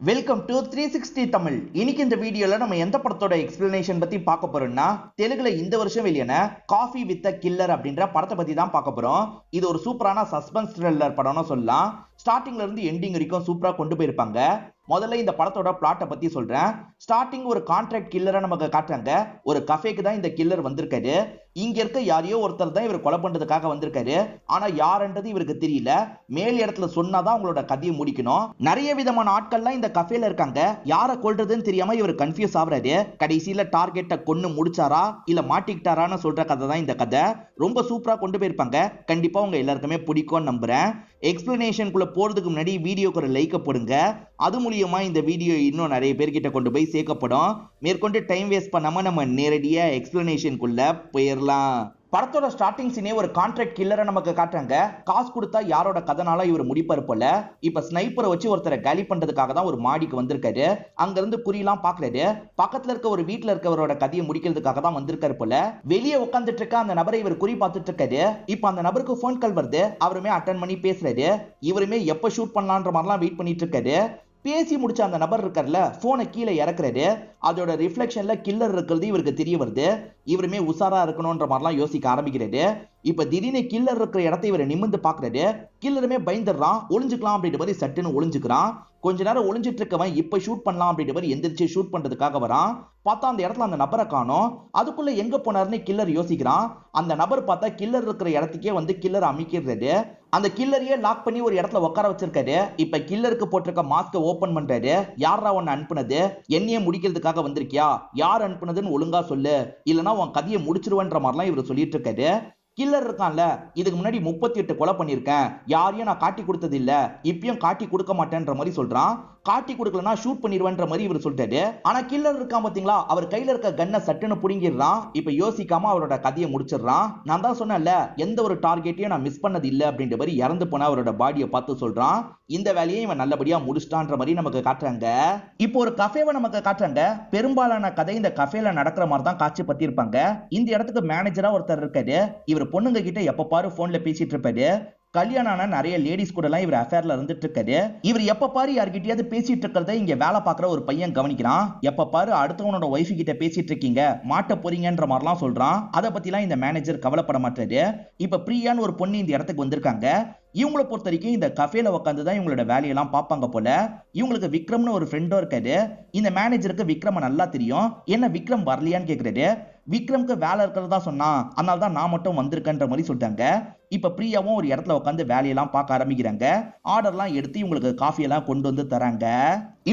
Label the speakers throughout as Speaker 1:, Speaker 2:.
Speaker 1: Welcome to 360 Tamil. இன்னைக்கு இந்த வீடியோல நம்ம எந்த படத்தோட எக்ஸ்பிளனேஷன் பத்தி பார்க்க போறோம்னா, தெலுங்குல இந்த வருஷம் வெளியான காஃபி வித் அ கில்லர் அப்படின்ற படத்தை பத்தி தான் பார்க்க போறோம். இது ஒரு சூப்பரான சஸ்பென்ஸ் த்ரில்லர் படம்னு சொல்லலாம். ஸ்டார்டிங்ல இருந்து எண்டிங் வரைக்கும் சூப்பரா கொண்டு போயிருப்பாங்க. முதல்ல இந்த படத்தோட பிளாட்டை பத்தி சொல்றேன். ஸ்டார்டிங் ஒரு கான்ட்ராக்ட் கில்லரை நமக்கு காட்டுறாங்க. ஒரு கஃபேக்கு தான் இந்த கில்லர் வந்திருக்காரு. இங்க இருக்க யாரையோ ஒருத்தர் தான் இவர் கொலை பண்றதுக்காக வந்திருக்காரு. ஆனா யாருன்றது இவருக்கு தெரியல. மேல் இடத்துல சொன்னாதான் உங்களோட கதையை முடிக்கணும். நிறைய விதமான ஆட்கள்லாம் இந்த கஃபேல இருக்காங்க. யாரை கொல்றதுன்னு தெரியாம இவர் கன்ஃபியூஸ் ஆகுறாரு. கடைசியில டார்கெட்டை கொன்னு முடிச்சாரா இல்ல மாட்டிக்கிட்டாரான்னு சொல்ற கதை தான் இந்த கதை. ரொம்ப சூப்பரா கொண்டு போயிருப்பாங்க. கண்டிப்பா உங்க எல்லாருக்குமே பிடிக்கும்னு நம்புறேன். எக்ஸ்பிளனேஷனுக்குள்ள போறதுக்கு முன்னாடி வீடியோக்கு ஒரு லைக் போடுங்க. அது மூலியமா இந்த வீடியோ இன்னும் நிறைய பேர்கிட்ட கொண்டு போய் சேர்க்கப்படும். மேற்கொண்டு டைம் வேஸ்ட் பண்ணாம நம்ம நேரடியா எக்ஸ்பிளனேஷனுக்குள்ள போயிடலாம். படத்தோட ஸ்டார்டிங் சீனே ஒரு கான்ட்ராக்ட் கில்லரை நமக்கு காட்டுறாங்க. காசு கொடுத்தா யாரோட கதனால இவர் முடிப்பாரு போல. இப்ப ஸ்னைப்பரை வச்சு ஒருத்தரை காலி பண்றதுக்காக தான் ஒரு மாடிக்கு வந்திருக்காரு. அங்க இருந்து குறியெல்லாம் பாக்குறாரு. பக்கத்துல இருக்க ஒரு வீட்டுல இருக்கவரோட கதையை முடிக்கிறதுக்காக தான் வந்திருக்காரு போல. வெளியே உட்காந்துட்டு இருக்க அந்த நபரை இவர் குறி பார்த்துட்டு இருக்காரு. இப்ப அந்த நபருக்கு போன் கால் வருது. அவருமே அட்டன் பண்ணி பேசுறாரு. இவருமே எப்ப ஷூட் பண்ணலான்ற மாதிரிலாம் வெயிட் பண்ணிட்டு இருக்காரு. பேசி முடிச்ச அந்த நபர் இருக்கார்ல, போனை கீழே இறக்குறாரு. அதோட ரிஃப்ளெக்ஷன்ல கில்லர் இருக்கிறது இவருக்கு தெரிய வருது. இவருமே உசாரா இருக்கணும்ன்ற மாதிரிலாம் யோசிக்க ஆரம்பிக்கிறாரு. இப்ப திடீர்னு கில்லர் இருக்கிற இடத்தை இவர் நிமிர்ந்து பாக்குறாரு. கில்லருமே பயந்துடுறான். ஒளிஞ்சுக்கலாம் அப்படின்ற மாதிரி சட்டுன்னு ஒளிஞ்சுக்கிறான். கொஞ்ச நேரம் ஒளிஞ்சிட்டு இருக்கவன் இப்ப ஷூட் பண்ணலாம் அப்படின்ற மாதிரி எந்திரிச்சு ஷூட் பண்றதுக்காக வரான். பார்த்தா அந்த இடத்துல அந்த நபரை காணோம். அதுக்குள்ள எங்க போனாருன்னு கில்லர் யோசிக்கிறான். அந்த நபர் பார்த்தா கில்லர் இருக்கிற இடத்துக்கே வந்து கில்லர் அமைக்கிறது. அந்த கில்லரையே லாக் பண்ணி ஒரு இடத்துல உட்கார வச்சிருக்காரு. இப்ப கில்லருக்கு போட்டிருக்க மாஸ்க ஓபன் பண்றாரு. யாரா உன்னை அனுப்புனது? என்னையே முடிக்கிறதுக்காக வந்திருக்கியா? யார் அனுப்புனதுன்னு ஒழுங்கா சொல்லு, இல்லனா உன் கதையை முடிச்சிருவன்ற மாதிரிலாம் இவர் சொல்லிட்டு இருக்காரு. கில்லர் இருக்கான்ல, இதுக்கு முன்னாடி 38 கொலை பண்ணிருக்கேன், யாரையும் நான் காட்டி கொடுத்தது இல்ல, இப்பயும் காட்டி கொடுக்க மாட்டேன்ற மாதிரி சொல்றான். காட்டி கொடுக்கலனா ஷூட் பண்ணிடுவேன்ற மாதிரி இவர் சொல்லிட்டாரு. ஆனா கில்லர் இருக்கான் பாத்தீங்களா, அவர் கையில இருக்க கன்னை சட்டுன்னு புடுங்கிடுறான். இப்ப யோசிக்காம அவரோட கதையை முடிச்சிடுறான். நான் தான் சொன்னேன்ல, எந்த ஒரு டார்கெட்டையும் நான் மிஸ் பண்ணது இல்ல அப்படின்ற மாதிரி இறந்து போன அவரோட பாடியை பார்த்து சொல்றான். இந்த வேலையை இவன் நல்லபடியா முடிச்சிட்டான்ற மாதிரி நமக்கு காட்டுறாங்க. இப்போ ஒரு கஃபேவை நமக்கு காட்டுறாங்க. பெரும்பாலான கதை இந்த கஃபேல நடக்கிற மாதிரி தான் காட்சி பத்திருப்பாங்க. இந்த இடத்துக்கு மேனேஜரா ஒருத்தர் இருக்காரு. இவர் பொண்ணுங்க கிட்ட எப்ப பாரு போன்ல பேசிட்டு இருப்பாரு. கல்யாணம் ஆன நிறைய லேடிஸ் கூட எல்லாம் இவர் அஃபேர்ல இருந்துட்டு இருக்காரு. இவர் எப்ப பாரு யார்கிட்டயாவது பேசிட்டு இருக்கிறத இங்க வேலை பார்க்குற ஒரு பையன் கவனிக்கிறான். எப்ப பாரு அடுத்தவனோட ஒய்ஃப் கிட்ட பேசிட்டு இருக்கீங்க, மாட்ட போறீங்கன்ற மாதிரிலாம் சொல்றான். அதை பத்திலாம் இந்த மேனேஜர் கவலைப்பட மாட்டாரு. இப்ப பிரியான்னு ஒரு பொண்ணு இந்த இடத்துக்கு வந்திருக்காங்க. இவங்களை பொறுத்த வரைக்கும் இந்த கஃபேல உட்காந்து தான் இவங்களோட வேலையெல்லாம் பார்ப்பாங்க போல. இவங்களுக்கு விக்ரம்னு ஒரு ஃப்ரெண்டும் இருக்காரு. இந்த மேனேஜருக்கு விக்ரம நல்லா தெரியும். என்ன விக்ரம் வரலையான்னு கேக்குறாரு. விக்ரம்க்கு வேலை இருக்கிறதா சொன்னான், அதனால தான் நான் மட்டும் வந்திருக்கேன்ற மாதிரி சொல்லிட்டாங்க. இப்ப பிரியாவும் ஒரு இடத்துல உட்காந்து வேலையெல்லாம் பார்க்க ஆரம்பிக்கிறாங்க. ஆர்டர்லாம் எடுத்து இவங்களுக்கு காஃபி எல்லாம் கொண்டு வந்து தராங்க.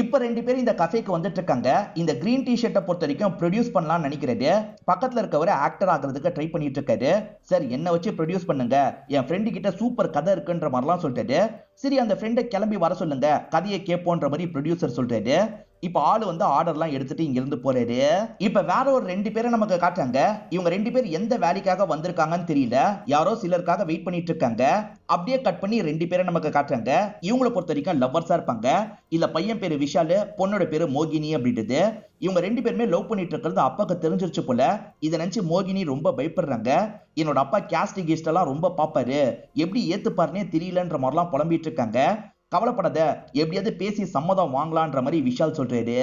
Speaker 1: இப்ப ரெண்டு பேரும் இந்த கஃபேக்கு வந்துட்டு இருக்காங்க. இந்த கிரீன் டி ஷர்ட்டை பொறுத்த வரைக்கும் ப்ரொடியூஸ் பண்ணலாம்னு நினைக்கிறது. பக்கத்துல இருக்கவரை ஆக்டர் ஆகிறதுக்கு ட்ரை பண்ணிட்டு இருக்காரு. சார் என்ன வச்சு ப்ரொடியூஸ் பண்ணுங்க, என் ஃப்ரெண்டு கிட்ட சூப்பர் கதை இருக்குன்ற மாதிரிலாம் சொல்லிட்டாரு. சரி அந்த ஃப்ரெண்டை கிளம்பி வர சொல்லுங்க, கதையை கேட்போன்ற மாதிரி ப்ரொடியூசர் சொல்றாரு. இப்ப ஆளு வந்து ஆர்டர்லாம் எடுத்துட்டு இங்க இருந்து போறாரு. இப்ப வேற ஒரு ரெண்டு பேரை நமக்கு காட்டுறாங்க. இவங்க ரெண்டு பேர் எந்த வேலைக்காக வந்திருக்காங்கன்னு தெரியல. யாரோ சிலருக்காக வெயிட் பண்ணிட்டு இருக்காங்க. அப்படியே கட் பண்ணி ரெண்டு பேரை நமக்கு காட்டுறாங்க. இவங்களை பொறுத்த வரைக்கும் லவ்வர்ஸா இருப்பாங்க. இல்ல பையன் பேரு விஷாலு, பொண்ணோட பேரு மோகினி அப்படின்றது. இவங்க ரெண்டு பேருமே லவ் பண்ணிட்டு இருக்கிறது அப்பாக்கு தெரிஞ்சிருச்சு போல. இதை நினைச்சு மோகினி ரொம்ப பயப்படுறாங்க. என்னோட அப்பா கேஸ்ட் கீஸ்ட் எல்லாம் ரொம்ப பாப்பாரு, எப்படி ஏத்துப்பாருன்னே தெரியலன்ற மாதிரிலாம் புலம்பிட்டு இருக்காங்க. கவலைப்படாத, எப்படியாவது பேசி சம்மதம் வாங்கலான்ற மாதிரி விஷால் சொல்றாரு.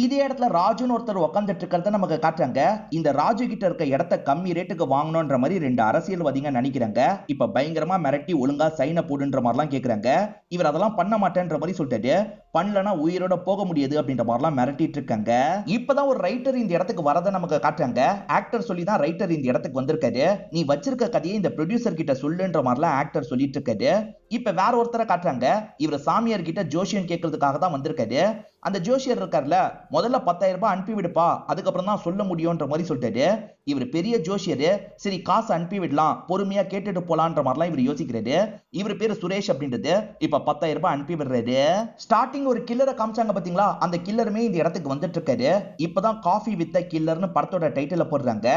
Speaker 1: இதே இடத்துல ராஜுன்னு ஒருத்தர் உட்காந்துட்டு இருக்கிறத நமக்கு காட்டுறாங்க. இந்த ராஜு கிட்ட இருக்க இடத்த கம்மி ரேட்டுக்கு வாங்கணும்ன்ற மாதிரி ரெண்டு அரசியல்வாதிங்க நினைக்கிறாங்க. இப்ப பயங்கரமா மிரட்டி ஒழுங்கா சைனை போடுன்ற மாதிரிலாம் கேக்குறாங்க. இவர் அதெல்லாம் பண்ண மாட்டேன்ற மாதிரி சொல்லிட்டாரு. பண்ணலனா உயிரோட போக முடியாது அப்படின்ற மாதிரிலாம் மிரட்டிட்டு இருக்காங்க. இப்பதான் ஒரு ரைட்டர் இந்த இடத்துக்கு வரதை நமக்கு காட்டுறாங்க. ஆக்டர் சொல்லி தான் ரைட்டர் இந்த இடத்துக்கு வந்திருக்காரு. நீ வச்சிருக்க கதையை இந்த ப்ரொடியூசர் கிட்ட சொல்லுன்ற மாதிரிலாம் ஆக்டர் சொல்லிட்டு இருக்காரு. இப்ப வேற ஒருத்தரை காட்டுறாங்க. இவர் சாமியார் கிட்ட ஜோஷியம் கேட்கறதுக்காக தான் வந்திருக்காரு. அந்த ஜோஷியர் இருக்கார்ல, முதல்ல 10,000 ரூபாய் அனுப்பி விடுப்பா, அதுக்கப்புறம் தான் சொல்ல முடியும்ன்ற மாதிரி சொல்லிட்டாரு. இவர் பெரிய ஜோஷியரு. சரி காசு அனுப்பி விடலாம், பொறுமையா கேட்டுட்டு போலான்ற மாதிரிலாம் இவர் யோசிக்கிறாரு. இவர் பேரு சுரேஷ் அப்படின்றது. இப்ப 10,000 ரூபாய் அனுப்பி விடுறாரு. ஸ்டார்டிங் ஒரு கில்லரை காமிச்சாங்க பாத்தீங்களா, அந்த கில்லருமே இந்த இடத்துக்கு வந்துட்டு இருக்காரு. இப்பதான் காஃபி வித் கில்லர்னு படத்தோட டைட்டில போடுறாங்க.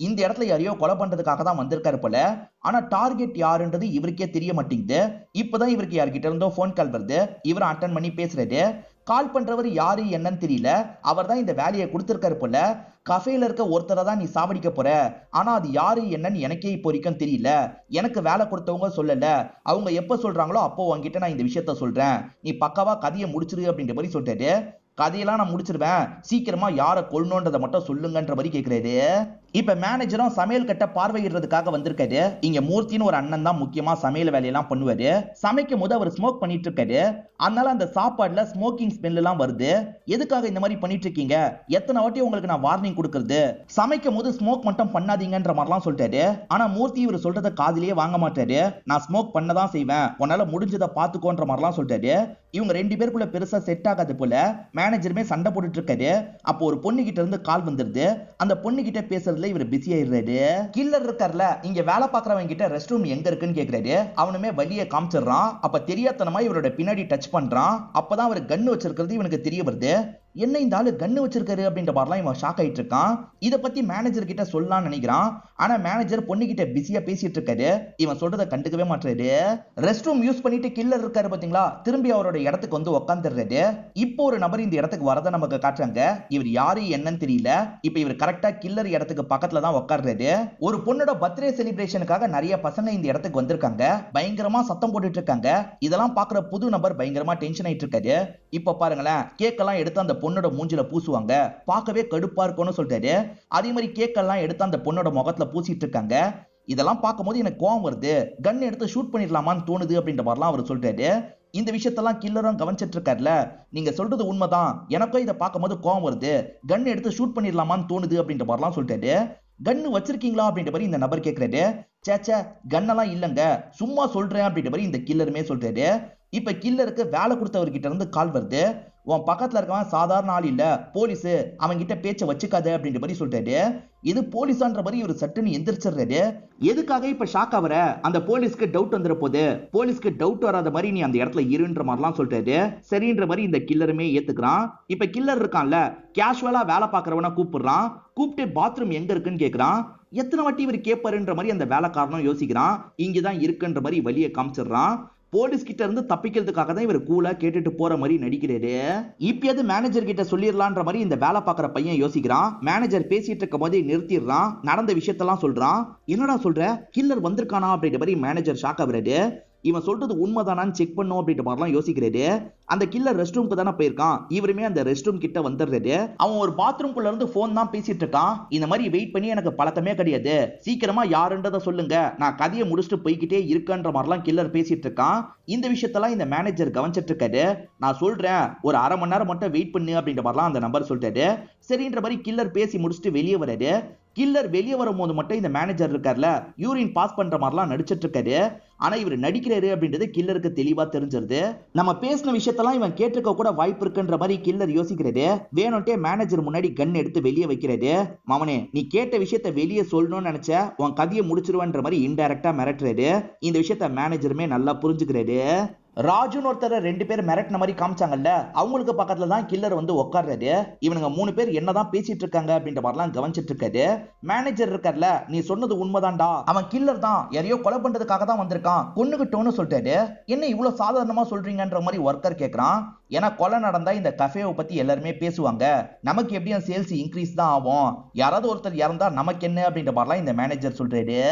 Speaker 1: இந்த இடத்துல யாரையோ கொலை பண்றதுக்காக தான் வந்திருக்காரு போல. ஆனா டார்கெட் யாருன்றது இவருக்கே தெரிய மாட்டேங்குது. இப்பதான் இவருக்கு யார்கிட்ட இருந்தோ போன் கால் வருது. இவரை அட்டன் பண்ணி பேசுறாரு. கால் பண்றவர் யாரு என்னன்னு தெரியல, அவர் தான் இந்த வேலையை கொடுத்திருக்காரு போல. கஃபேல இருக்க ஒருத்தரை தான் நீ சாவடிக்க போற, ஆனா அது யாரு என்னன்னு எனக்கே இப்போ வரைக்கும் தெரியல, எனக்கு வேலை கொடுத்தவங்க சொல்லல, அவங்க எப்ப சொல்றாங்களோ அப்போ உன்கிட்ட நான் இந்த விஷயத்த சொல்றேன், நீ பக்காவா கதையை முடிச்சிரு அப்படின்ற மாதிரி சொல்லிட்டாரு. கதையெல்லாம் நான் முடிச்சிருவேன், சீக்கிரமா யாரை கொல்லணுன்றதை மட்டும் சொல்லுங்கன்ற மாதிரி கேட்கிறாரு. இப்ப மேனேஜரும் சமையல் கட்ட பார்வையிடுறதுக்காக வந்திருக்காரு. இங்க மூர்த்தின்னு ஒரு அண்ணன் தான் முக்கியமா சமையல் வேலையெல்லாம் பண்ணுவாரு. சமைக்கும் போது அவர் ஸ்மோக் பண்ணிட்டு இருக்காரு. அதனால அந்த சாப்பாடுல ஸ்மோக்கிங் ஸ்மெல் எல்லாம் வருது. எதுக்காக இந்த மாதிரி பண்ணிட்டு இருக்கீங்க, எத்தனை வாட்டி உங்களுக்கு நான் வார்னிங் கொடுக்கறது, சமைக்கும் போது ஸ்மோக் மட்டும் பண்ணாதீங்கன்ற மாதிரிலாம் சொல்லிட்டாரு. ஆனா மூர்த்தி இவர் சொல்றத காதிலேயே வாங்க மாட்டாரு. நான் ஸ்மோக் பண்ணதான் செய்வேன், உன்னால முடிஞ்சதை பாத்துக்கோன்ற மாதிரிலாம் சொல்லிட்டாரு. இவங்க ரெண்டு பேருக்குள்ள பெருசா செட் ஆகாது போல. மேனேஜருமே சண்டை போட்டுட்டு இருக்காரு. அப்போ ஒரு பொண்ணு கிட்ட இருந்து கால் வந்துருது. அந்த பொண்ணு கிட்ட பேசுறதுல இவர் பிஸி ஆயிடுறாரு. கில்லர் இருக்கார்ல, இங்க வேலை பாக்குறவங்க கிட்ட ரெஸ்ட் ரூம் எங்க இருக்குன்னு கேக்குறாரு. அவனுமே வழியை காமிச்சிடுறான். அப்ப தெரியாதனமா இவரோட பின்னாடி டச் பண்றான். அப்பதான் அவர் கன்னு வச்சிருக்கிறது இவனுக்கு தெரிய வருது. என்ன இந்த ஆளு கன்னு வச்சிருக்காரு அப்படின்ற மாதிரிலாம் இவன் ஷாக் ஆயிட்டு இருக்கான். இத பத்தி மேனேஜர் கிட்ட சொல்லலாம்னு நினைக்கிறான். ஆனா மேனேஜர் பொண்ணு கிட்ட பிஸியா பேசிட்டு இருக்காரு. இவன் சொல்றத கண்டுக்கவே மாட்டாரு. ரெஸ்ட் ரூம் யூஸ் பண்ணிட்டு கில்லர் இருக்காரு பாத்தீங்களா, திரும்பி அவரோட இடத்துக்கு வந்து உட்காந்துடுறாரு. இப்போ ஒரு நபர் இந்த இடத்துக்கு வரத நமக்கு காட்டுறாங்க. இவர் யாரு என்னன்னு தெரியல. இப்ப இவர் கரெக்டா கில்லர் இடத்துக்கு பக்கத்துல தான் உட்கார்றாரு. ஒரு பொண்ணோட பர்த்டே செலிப்ரேஷனுக்காக நிறைய பசங்க இந்த இடத்துக்கு வந்திருக்காங்க. பயங்கரமா சத்தம் போட்டுட்டு இருக்காங்க. இதெல்லாம் பாக்குற புது நபர் பயங்கரமா டென்ஷன் ஆயிட்டு இருக்காரு. இப்ப பாருங்களேன், கேக் எல்லாம் எடுத்து அந்த பொண்ணோட மூஞ்சில பூசுவாங்க, பார்க்கவே கடுப்பா இருக்கும்னு சொல்லிட்டாரு. அதே மாதிரி கேக் எல்லாம் எடுத்து அந்த பொண்ணோட முகத்துல பூசிட்டு இருக்காங்க. இதெல்லாம் பார்க்கும்போது எனக்கு கோவம் வருது, கன் எடுத்து ஷூட் பண்ணிடலாமான்னு தோணுது அப்படின்ற மாதிரிலாம் அவர் சொல்றாரு. இந்த விஷயத்தெல்லாம் கில்லரும் கவனிச்சிட்டு இருக்காருல, நீங்க சொல்றது உண்மைதான், எனக்கும் இதை பார்க்கும்போது கோவம் வருது, கன் எடுத்து ஷூட் பண்ணிடலாமான்னு தோணுது அப்படின்ற மாதிரிலாம் சொல்லிட்டாரு. கன்னு வச்சிருக்கீங்களா அப்படின்ற மாதிரி இந்த நபர் கேட்கிறாரு. சேச்சே, கன்னெல்லாம் இல்லங்க, சும்மா சொல்றேன் அப்படின்ற மாதிரி இந்த கில்லருமே சொல்றாரு. இப்ப கில்லருக்கு வேலை கொடுத்தவர்கிட்ட இருந்து கால் வருது. உன் பக்கத்துல இருக்கவன் சாதாரண ஆள் இல்ல, போலீஸ், அவன் கிட்ட பேச்ச வச்சுக்காத அப்படின்ற மாதிரி சொல்றாரு. இது போலீஸான்ற மாதிரி ஒரு சட்டுன்னு எந்திரிச்சிடுறாரு. எதுக்காக இப்ப ஷாக் ஆவற, அந்த போலீஸ்க்கு டவுட் வந்துற போது, போலீஸ்க்கு டவுட் வராத மாதிரி நீ அந்த இடத்துல இருன்ற மாதிரிலாம் சொல்றாரு. சரின்ற மாதிரி இந்த கில்லருமே ஏத்துக்கிறான். இப்ப கில்லர் இருக்கான்ல, கேஷுவலா வேலை பாக்குறவன கூப்பிடுறான். கூப்பிட்டு பாத்ரூம் எங்க இருக்குன்னு கேக்குறான். எத்தனை வாட்டி இவர் கேட்பாருன்ற மாதிரி அந்த வேலைக்காரனும் யோசிக்கிறான். இங்கதான் இருக்குன்ற மாதிரி வழியை காமிச்சிடுறான். போலீஸ் கிட்ட இருந்து தப்பிக்கிறதுக்காக தான் இவர் கூலா கேட்டுட்டு போற மாதிரி நடிக்கிறாரு. இப்பயாவது மேனேஜர் கிட்ட சொல்லிடலான்ற மாதிரி இந்த வேலை பாக்குற பையன் யோசிக்கிறான். மேனேஜர் பேசிட்டு இருக்கும் போதே நிறுத்திடுறான். நடந்த விஷயத்தெல்லாம் சொல்றான். என்னடா சொல்ற, கில்லர் வந்திருக்கானா அப்படின்ற மாதிரி மேனேஜர் ஷாக் ஆகுறாரு. இவன் சொல்றது உண்மைதானான்னு செக் பண்ணும் அப்படின்ற மாதிரிலாம் யோசிக்கிறாரு. அந்த கில்லர் ரெஸ்ட் ரூம்க்கு தானே போயிருக்கான். இவருமே அந்த ரெஸ்ட் ரூம் கிட்ட வந்துடுறாரு. அவன் ஒரு பாத்ரூம்குள்ள இருந்து போன் தான் பேசிட்டு இருக்கான். இந்த மாதிரி வெயிட் பண்ணி எனக்கு பழக்கமே கிடையாது, சீக்கிரமா யாருன்றதை சொல்லுங்க, நான் கதையை முடிச்சுட்டு போய்கிட்டே இருக்கன்ற மாதிரிலாம் கில்லர் பேசிட்டு இருக்கான். இந்த விஷயத்தெல்லாம் இந்த மேனேஜர் கவனிச்சிட்டு இருக்காரு. நான் சொல்றேன், ஒரு அரை மணி நேரம் மட்டும் வெயிட் பண்ணு அப்படின்ற மாதிரிலாம் அந்த நம்பர் சொல்லிட்டாரு. சரின்ற மாதிரி கில்லர் பேசி முடிச்சுட்டு வெளியே வராரு. கில்லர் வெளியே வரும்போது மட்டும் இந்த மேனேஜர் இருக்கார்ல, யூரின் பாஸ் பண்ற மாதிரிலாம் நடிச்சிட்டு இருக்காரு. ஆனா இவர் நடிக்கிறாரு அப்படின்றது கில்லருக்கு தெளிவா தெரிஞ்சிருது. நம்ம பேசின விஷயத்தெல்லாம் இவன் கேட்டிருக்க கூட வாய்ப்பு இருக்குன்ற மாதிரி கில்லர் யோசிக்கிறாரு. வேணும்ட்டே மேனேஜர் முன்னாடி கன் எடுத்து வெளியே வைக்கிறாரு. மவனே, நீ கேட்ட விஷயத்த வெளியே சொல்லணும்னு நினைச்ச, உன் கதையை முடிச்சிருவன்ற மாதிரி இன்டைரக்டா மிரட்டுறாரு. இந்த விஷயத்த மேனேஜருமே நல்லா புரிஞ்சுக்கிறாரு. ராஜுன்னு ஒருத்தர் ரெண்டு பேர் மிரட்டின மாதிரி காமிச்சாங்கல்ல, அவங்களுக்கு பக்கத்துல தான் கில்லர் வந்து உட்கார்றாரு. இவனுங்க மூணு பேர் என்னதான் பேசிட்டு இருக்காங்க அப்படின்ற மாதிரிலாம் கவனிச்சிட்டு இருக்காரு. மேனேஜர் இருக்கார்ல, நீ சொன்னது உண்மைதான்டா, அவன் கில்லர் தான், யாரையோ கொலை பண்றதுக்காக தான் வந்திருக்கான், கொன்னுகிட்டோன்னு சொல்லிட்டாரு. என்ன இவ்வளவு சாதாரணமா சொல்றீங்கன்ற மாதிரி ஒர்க்கர் கேட்கறான். ஏன்னா கொலை நடந்தா இந்த கஃபேவை பத்தி எல்லாருமே பேசுவாங்க, நமக்கு எப்படியும் சேல்ஸ் இன்க்ரீஸ் தான் ஆகும், யாராவது ஒருத்தர் இறந்தா நமக்கு என்ன அப்படின்ற மாதிரிலாம் இந்த மேனேஜர் சொல்றாரு.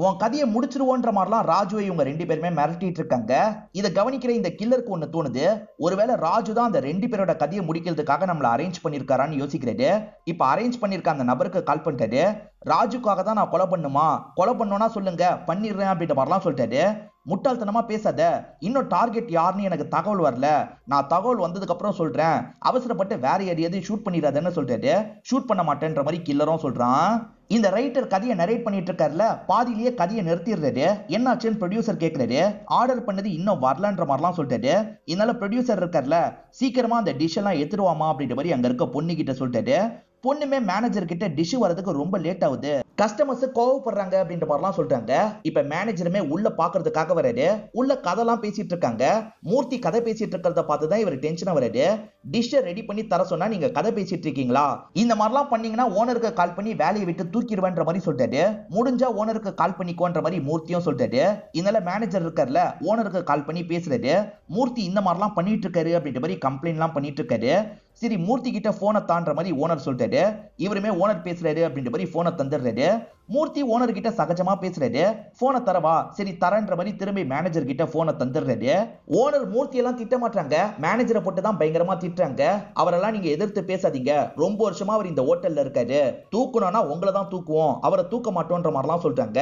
Speaker 1: உன் கதையை முடிச்சிருவோன்ற மாதிரிலாம் ராஜுவை இவங்க ரெண்டு பேருமே மிரட்டிட்டு இருக்காங்க. இதை கவனிக்கிற இந்த கில்லருக்கு ஒண்ணு தோணுது, ஒருவேளை ராஜு தான் அந்த ரெண்டு பேரோட கதையை முடிக்கிறதுக்காக நம்மள அரேஞ்ச் பண்ணிருக்காரான்னு யோசிக்கிறாரு. இப்ப அரேஞ்ச் பண்ணிருக்க அந்த நபருக்கு கால் பண்ணிட்டாரு. ராஜுக்காக தான் நான் கொலை பண்ணுமா, கொலை பண்ணோன்னா சொல்லுங்க, பண்ணிடுறேன் அப்படின்ற மாதிரிலாம் சொல்லிட்டாரு. முட்டாள்தனமா பேசாத, இன்னும் டார்கெட் யாருன்னு எனக்கு தகவல் வரல, நான் தகவல் வந்ததுக்கு அப்புறம் சொல்றேன், அவசரப்பட்டு வேற யாரையாவது ஷூட் பண்ணிடாதன்னு சொல்லிட்டாரு. ஷூட் பண்ண மாட்டேன்ற மாதிரி கில்லரும் சொல்றான். இந்த ரைட்டர் கதையை நரேட் பண்ணிட்டு இருக்காருல, பாதியிலேயே கதையை நிறுத்திடுறாரு. என்னாச்சுன்னு ப்ரொடியூசர் கேட்கிறாரு. ஆர்டர் பண்ணது இன்னும் வரலன்ற மாதிரிலாம் சொல்லிட்டாரு. இதனால ப்ரொடியூசர் இருக்காருல, சீக்கிரமா அந்த டிஷ் எல்லாம் எடுத்துருவாமா அப்படின்ற மாதிரி அங்க இருக்க பொண்ணு கிட்ட சொல்லிட்டாரு. பொண்ணுமே மேனேஜர் கிட்ட டிஷ் வரதுக்கு ரொம்ப லேட் ஆகுது, கஸ்டமர்ஸ் கோவப்படுறாங்க அப்படின்ற மாதிரிலாம் சொல்றாங்க. இப்ப மேனேஜருமே உள்ள பாக்குறதுக்காக வராரு. உள்ள கதைலாம் பேசிட்டு இருக்காங்க. மூர்த்தி கதை பேசிட்டு இருக்கிறத பார்த்துதான் இவர் டென்ஷனா வராரு. டிஷ் ரெடி பண்ணி தர சொன்னா நீங்க கதை பேசிட்டு இருக்கீங்களா, இந்த மாதிரிலாம் பண்ணீங்கன்னா ஓனருக்கு கால் பண்ணி வேலையை விட்டு தூக்கிடுவேன்ற மாதிரி சொல்றாரு. முடிஞ்சா ஓனருக்கு கால் பண்ணிக்கோன்ற மாதிரி மூர்த்தியும் சொல்றாரு. இதனால மேனேஜர் இருக்கார்ல, ஓனருக்கு கால் பண்ணி பேசுறாரு. மூர்த்தி இந்த மாதிரிலாம் பண்ணிட்டு இருக்காரு அப்படின்ற மாதிரி கம்ப்ளைண்ட்லாம் பண்ணிட்டு இருக்காரு. சரி மூர்த்தி கிட்ட போனை தான்ற மாதிரி ஓனர் சொல்றாரு. இவருமே ஓனர் பேசுறாரு அப்படின்ற மாதிரி போனை தந்துடுறாரு. மூர்த்தி ஓனர் கிட்ட சகஜமா பேசுறாரு. போனை தரவா, சரி தரன்ற மாதிரி திரும்பி மேனேஜர் கிட்ட போனை தந்துடுறாரு. ஓனர் மூர்த்தி எல்லாம் திட்ட மாட்டாங்க, மேனேஜரை போட்டு தான் பயங்கரமா திட்டுறாங்க. அவரெல்லாம் நீங்க எதிர்த்து பேசாதீங்க, ரொம்ப வருஷமா அவர் இந்த ஹோட்டல்ல இருக்காரு, தூக்கணும்னா உங்களை தான் தூக்குவோம், அவரை தூக்க மாட்டோன்ற மாதிரிலாம் சொல்றாங்க.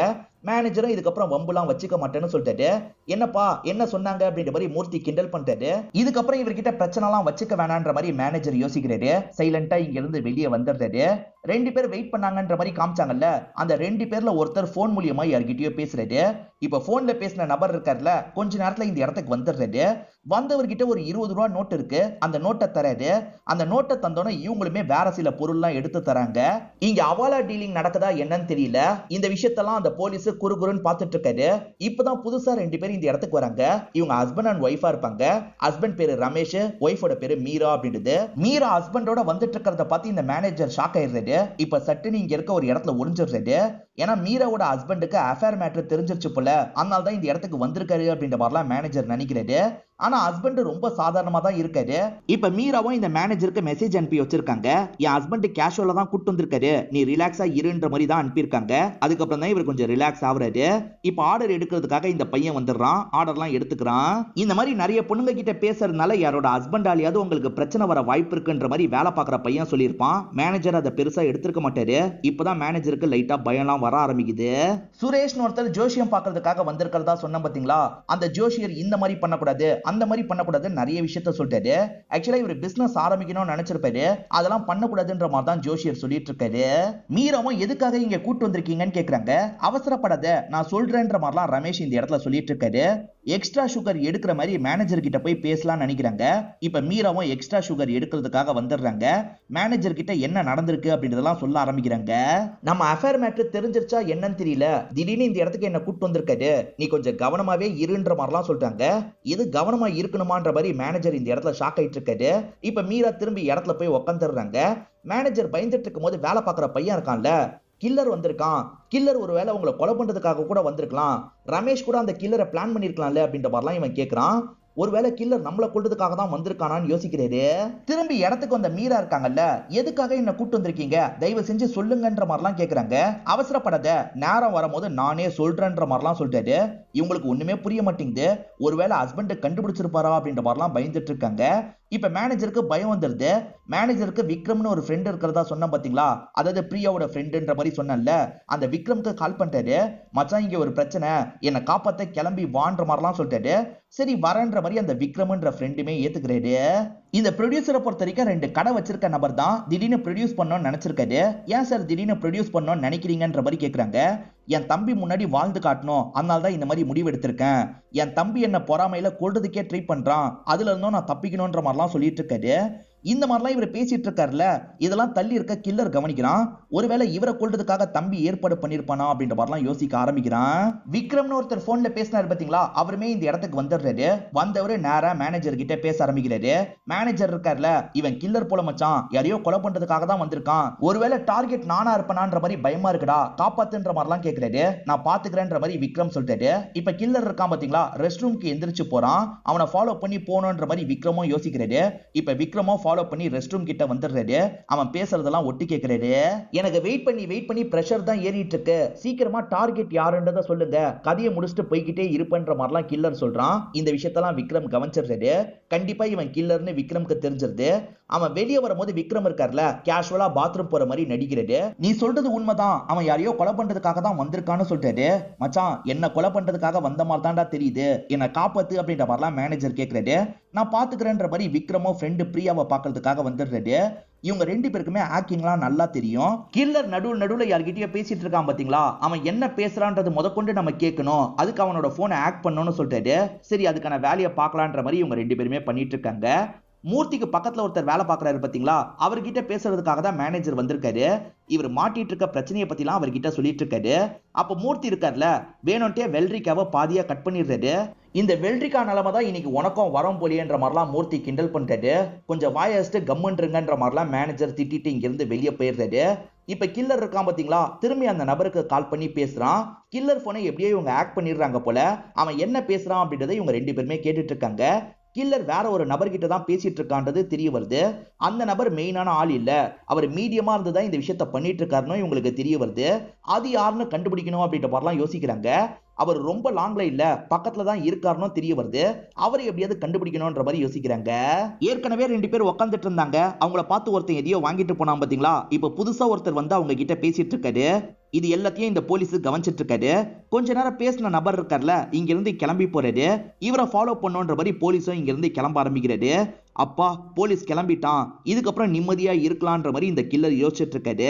Speaker 1: மேனேஜரும் இதுக்கப்புறம் வம்புலாம் வச்சுக்க மாட்டேன்னு சொல்லிட்டாரு. என்னப்பா என்ன சொன்னாங்க அப்படின்ற மாதிரி மூர்த்தி கிண்டல் பண்றாரு. இதுக்கப்புறம் இவர்கிட்ட பிரச்சனை எல்லாம் வச்சுக்க வேணான்ற மாதிரி மேனேஜர் யோசிக்கிறாரு. சைலண்டா இங்க இருந்து வெளியே வந்துடுறாரு. 2 பேர் வெயிட் பண்ணாங்கன்ற மாதிரி காமிச்சாங்கல்ல, அந்த 2 பேர்ல ஒருத்தர் போன் மூலியமா யார்கிட்டயோ பேசுறாரு. இப்ப போன்ல பேசின நபர் இருக்காருல்ல, கொஞ்ச நேரத்துல இந்த இடத்துக்கு வந்துடுறாரு. வந்தவர்கிட்ட ஒரு 20 ரூபா நோட் இருக்கு, அந்த நோட்டை தராரு. அந்த நோட்டை தந்தோன்னே இவங்களுமே வேற சில பொருள்லாம் எடுத்து தராங்க. இங்க அவாலா டீலிங் நடக்குதா என்னன்னு தெரியல. இந்த விஷயத்தெல்லாம் அந்த போலீஸ் குறுகுறுன்னு பார்த்துட்டு இருக்காரு. இப்பதான் புதுசா 2 பேர் இந்த இடத்துக்கு வராங்க. இவங்க ஹஸ்பண்ட் அண்ட் ஒய்ஃபா இருப்பாங்க. ஹஸ்பண்ட் பேரு ரமேஷ், ஒய்ஃபோட பேரு மீரா அப்படின்றது. மீரா ஹஸ்பண்டோட வந்துட்டு இருக்கிறத பார்த்து இந்த மேனேஜர் ஷாக் ஆயிடுறாரு. இப்ப சட்டுன்னு இங்க இருக்க ஒரு இடத்துல ஒளிஞ்சிடுறாரு. ஏன்னா மீராவோட ஹஸ்பண்டுக்கு அஃபேர் மேட்டர் தெரிஞ்சிருச்சு போல, அதனால தான் இந்த இடத்துக்கு வந்திருக்காரு அப்படின்ற மாதிரிலாம் மேனேஜர் நினைக்கிறாரு. ஆனா ஹஸ்பண்ட் ரொம்ப சாதாரணமா தான் இருக்காரு. இப்ப மீராவும் இந்த மேனேஜருக்கு மெசேஜ் அனுப்பி வச்சிருக்காங்க. என் ஹஸ்பண்ட் கேஷுவலா தான் கூட்டு வந்திருக்காரு, நீ ரிலாக்ஸா இருன்ற மாதிரி தான் அனுப்பியிருக்காங்க. அதுக்கப்புறம் தான் இவர் கொஞ்சம் ரிலாக்ஸ் ஆகுறாரு. இப்ப ஆர்டர் எடுக்கிறதுக்காக இந்த பையன் வந்துடுறான், ஆர்டர்லாம் எடுத்துக்கிறான். இந்த மாதிரி நிறைய பொண்ணுங்க கிட்ட பேசுறதுனால யாரோட ஹஸ்பண்டாலியாவது உங்களுக்கு பிரச்சனை வர வாய்ப்பு இருக்குன்ற மாதிரி வேலை பார்க்குற பையன் சொல்லியிருப்பான். மேனேஜர் அதை பெருசா எடுத்துக்க மாட்டாரு. இப்பதான் மேனேஜருக்கு லைட்டா பயம்லாம் வர ஆரம்பிக்குது. சுரேஷ்னு ஒருத்தர் ஜோசியம் பார்க்கறதுக்காக வந்திருக்கிறதா சொன்ன பாத்தீங்களா, அந்த ஜோசியர் இந்த மாதிரி பண்ணக்கூடாது அந்த மாதிரி பண்ணக்கூடாது நிறைய விஷயத்த சொல்லிட்டாரு. ஆக்சுவலா இவர் பிசினஸ் ஆரம்பிக்கணும்னு நினைச்சிருப்பாரு, அதெல்லாம் பண்ணக்கூடாதுன்ற மாதிரி தான் ஜோசியர் சொல்லிட்டு இருக்காரு. மீராவும் எதுக்காக இங்க கூட்டு வந்திருக்கீங்கன்னு கேக்குறாங்க. அவசரப்படாத நான் சொல்றேன்ற மாதிரிலாம் ரமேஷ் இந்த இடத்துல சொல்லிட்டு இருக்காரு. எக்ஸ்ட்ரா சுகர் எடுக்கிற மாதிரி மேனேஜர் கிட்ட போய் பேசலாம்னு நினைக்கிறாங்க. இப்ப மீராவும் எக்ஸ்ட்ரா சுகர் எடுக்கிறதுக்காக வந்துடுறாங்க. மேனேஜர் கிட்ட என்ன நடந்திருக்கு அப்படின்றதெல்லாம் சொல்ல ஆரம்பிக்கிறாங்க. நம்ம அஃபேர் மேட்டர் தெரிஞ்சிருச்சா என்னன்னு தெரியல, திடீர்னு இந்த இடத்துக்கு என்ன கூட்டு வந்திருக்காரு, நீ கொஞ்சம் கவனமாவே இருன்ற மாதிரிலாம் சொல்றாங்க. இது கவனமா இருக்கணுமான்ற மாதிரி மேனேஜர் இந்த இடத்துல ஷாக் ஆயிட்டு இருக்காரு. இப்ப மீரா திரும்பி இடத்துல போய் உட்காந்துடுறாங்க. மேனேஜர் பயந்துட்டு இருக்கும் போது வேலை பார்க்குற பையன் இருக்கான்ல, கில்லர் வந்திருக்கான், கில்லர் ஒருவேளை உங்களை கொலை பண்றதுக்காக கூட வந்திருக்கலாம், ரமேஷ் கூட அந்த கில்லரை பிளான் பண்ணிருக்கலாம்ல அப்படின்ற மாதிரிலாம் இவன் கேட்கிறான். ஒருவேளை கில்லர் நம்மள கொல்றதுக்காக தான் வந்திருக்கானான்னு யோசிக்கிறாரு. திரும்பி இடத்துக்கு வந்த மீரா இருக்காங்கல்ல, எதுக்காக என்ன கூட்டு வந்திருக்கீங்க, தயவு செஞ்சு சொல்லுங்கன்ற மாதிரிலாம் கேக்குறாங்க. அவசரப்படாத நேரம் வரும்போது நானே சொல்றேன்ற மாதிரிலாம் சொல்லிட்டாரு. இவங்களுக்கு ஒண்ணுமே புரிய மாட்டேங்குது. ஒருவேளை ஹஸ்பண்ட் கண்டுபிடிச்சிருப்பாரா அப்படின்ற மாதிரிலாம் பயந்துட்டு இருக்காங்க. இப்ப மேனேஜருக்கு பயம் வந்துருது. மேனேஜருக்கு விக்ரம்னு ஒரு ஃப்ரெண்ட் இருக்கிறதா சொன்ன பாத்தீங்களா, அதாவது பிரியாவோட ஃப்ரெண்டுன்ற மாதிரி சொன்னல, அந்த விக்ரம்க்கு கால் பண்ணிட்டாரு. மச்சான் இங்க ஒரு பிரச்சனை, என்னை காப்பாத்த கிளம்பி வான்ற மாதிரிலாம் சொல்லிட்டாரு. சரி வரன்ற மாதிரி அந்த விக்ரம்ன்ற ஃப்ரெண்டுமே ஏத்துக்கிறாரு. இந்த ப்ரொடியூசரை பொறுத்த வரைக்கும் 2 கடை வச்சிருக்க நபர் தான் திடீர்னு ப்ரொடியூஸ் பண்ணணும்னு நினைச்சிருக்காரு. ஏன் சார் திடீர்னு ப்ரொடியூஸ் பண்ணணும்னு நினைக்கிறீங்கன்ற மாதிரி கேட்குறாங்க. என் தம்பி முன்னாடி வாழ்ந்து காட்டணும், அதனால தான் இந்த மாதிரி முடிவு எடுத்திருக்கேன். என் தம்பி என்ன பொறாமையில கொல்றதுக்கே ட்ரை பண்றான், அதுல இருந்தும் நான் தப்பிக்கணும்ன்ற மாதிரிலாம் சொல்லிட்டு இருக்காரு. இந்த மாதிரிலாம் இவர் பேசிட்டு இருக்காருல்ல, இதெல்லாம் தள்ளி இருக்க கில்லர் கவனிக்கிறான். ஒருவேளை இவரை கொல்றதுக்காக தம்பி ஏற்பாடு பண்ணிருப்பானா அப்படின்ற மாதிரிலாம் யோசிக்க ஆரம்பிக்கிறான். விக்ரம்னு ஒருத்தர் போன்ல பேசினாரு பாத்தீங்களா, அவருமே இந்த இடத்துக்கு வந்துடுறாரு. வந்தவரு நேரா மேனேஜர் கிட்ட பேச ஆரம்பிக்கிறாரு. மேனேஜர் இருக்காருல, இவன் கில்லர் போல மச்சான், யாரையோ கொலை பண்றதுக்காக தான் வந்திருக்கான், ஒருவேளை டார்கெட் நானா இருப்பனான்ற மாதிரி பயமா இருக்குடா, காப்பாத்துன்ற மாதிரிலாம் கேட்கிறாரு. நான் பாத்துக்கிறேன்ற மாதிரி விக்ரம் சொல்லிட்டாரு. இப்ப கில்லர் இருக்கான் பாத்தீங்களா, ரெஸ்ட் ரூம்க்கு எந்திரிச்சு போறான். அவனை ஃபாலோ பண்ணி போகணுன்ற மாதிரி விக்ரமும் யோசிக்கிறாரு. இப்ப விக்ரமும் ஃபாலோ பண்ணி ரெஸ்ட் ரூம் கிட்ட வந்துடுறாரு. அவன் பேசுறதெல்லாம் ஒட்டி கேட்கிறாரு. எனக்கு வெயிட் பண்ணி பிரஷர் தான் ஏறிட்டு இருக்கு, சீக்கிரமா டார்கெட் யாருன்றத சொல்லுங்க, கதையை முடிச்சுட்டு போய்கிட்டே இருப்பன்ற மாதிரிலாம் கில்லர் சொல்றான். இந்த விஷயத்தெல்லாம் விக்ரம் கவனிச்சிடுறாரு. கண்டிப்பா இவன் கில்லர்னு விக்ரம்க்கு தெரிஞ்சிருது. அவன் வெளியே வரும்போது விக்ரம் இருக்கார்ல, கேஷுவலா பாத்ரூம் போற மாதிரி நடிக்கிறாரு. நீ சொல்றது உண்மைதான், அவன் யாரையோ கொலை பண்றதுக்காக தான் வந்திருக்கான்னு சொல்றாரு. மச்சான் என்ன கொலை பண்றதுக்காக வந்த மாதிரி தான்டா தெரியுது, என்ன காப்பாத்து அப்படின்ற மாதிரிலாம் மேனேஜர் கேட்கிறாரு. நான் பாத்துக்கிறேன்ற மாதிரி விக்ரமோ ஃப்ரெண்டு பிரியாவை பாக்குறதுக்காக வந்துடுறாரு. இவங்க 2 பேருக்குமே ஆக்டிங்லாம் நல்லா தெரியும். கில்லர் நடுவுல யார்கிட்டயோ பேசிட்டு இருக்கான் பாத்தீங்களா, அவன் என்ன பேசுறான்றது முதற்கொண்டு நம்ம கேட்கணும், அதுக்கு அவனோட போனை ஆக்ட் பண்ணணும்னு சொல்லிட்டாரு. சரி அதுக்கான வேலையை பார்க்கலான்ற மாதிரி இவங்க 2 பேருமே பண்ணிட்டு இருக்காங்க. மூர்த்திக்கு பக்கத்துல ஒருத்தர் வேலை பார்க்கறாரு பாத்தீங்களா, அவர்கிட்ட பேசுறதுக்காக தான் மேனேஜர் வந்திருக்காரு. இவர் மாட்டிட்டு இருக்க பிரச்சனையை பத்திலாம் அவர்கிட்ட சொல்லிட்டு இருக்காரு. அப்ப மூர்த்தி இருக்கார்ல, வேணும்ட்டே வெள்ளரிக்காவை பாதியா கட் பண்ணிடுறாரு. இந்த வெள்ளரிக்காய் நிலைமை தான் இன்னைக்கு உனக்கும் வரும் போலியன்ற மாதிரிலாம் மூர்த்தி கிண்டல் பண்றாரு. கொஞ்சம் வாயஸ்ட்டு கம்முன்றங்கன்ற மாதிரிலாம் மேனேஜர் திட்டிட்டு இங்கிருந்து வெளியே போயிடுறாரு. இப்ப கில்லர் இருக்கான் பாத்தீங்களா, திரும்பி அந்த நபருக்கு கால் பண்ணி பேசுறான். கில்லர் போனை எப்படியோ இவங்க ஆக்ட் பண்ணிடுறாங்க போல. அவன் என்ன பேசுறான் அப்படின்றத இவங்க ரெண்டு பேருமே கேட்டுட்டு இருக்காங்க. கில்லர் வேற ஒரு நபர்கிட்ட தான் பேசிட்டு இருக்கான்றது தெரிய வருது. அந்த நபர் மெயினான ஆள் இல்ல, அவர் மீடியமா இருந்துதான் இந்த விஷயத்த பண்ணிட்டு இருக்காருன்னு இவங்களுக்கு தெரிய வருது. அது யாருன்னு கண்டுபிடிக்கணும் அப்படின்ற மாதிரிலாம் யோசிக்கிறாங்க. அவர் ரொம்ப லாங்ல இல்ல, பக்கத்துல தான் இருக்காருன்னு தெரிய வருது. அவரை எப்படியாவது கண்டுபிடிக்கணும்ன்ற மாதிரி யோசிக்கிறாங்க. ஏற்கனவே ரெண்டு பேர் உட்காந்துட்டு இருந்தாங்க. அவங்கள பார்த்து ஒருத்தன் எதையோ வாங்கிட்டு போனான் பாத்தீங்களா, இப்ப புதுசா ஒருத்தர் வந்து அவங்க கிட்ட பேசிட்டு இருக்காரு. இது எல்லாத்தையும் இந்த போலீஸ் கவனிச்சிட்டு இருக்காரு. கொஞ்ச நேரம் பேசின நபர் இருக்கார்ல, இங்க இருந்து கிளம்பி போறாரு. இவரை ஃபாலோ பண்ணுன்ற மாதிரி போலீஸும் இங்க இருந்து கிளம்ப ஆரம்பிக்கிறாரு. அப்பா, போலீஸ் கிளம்பிட்டான், இதுக்கப்புறம் நிம்மதியா இருக்கலான்ற மாதிரி இந்த கில்லர் யோசிச்சுட்டு இருக்காரு.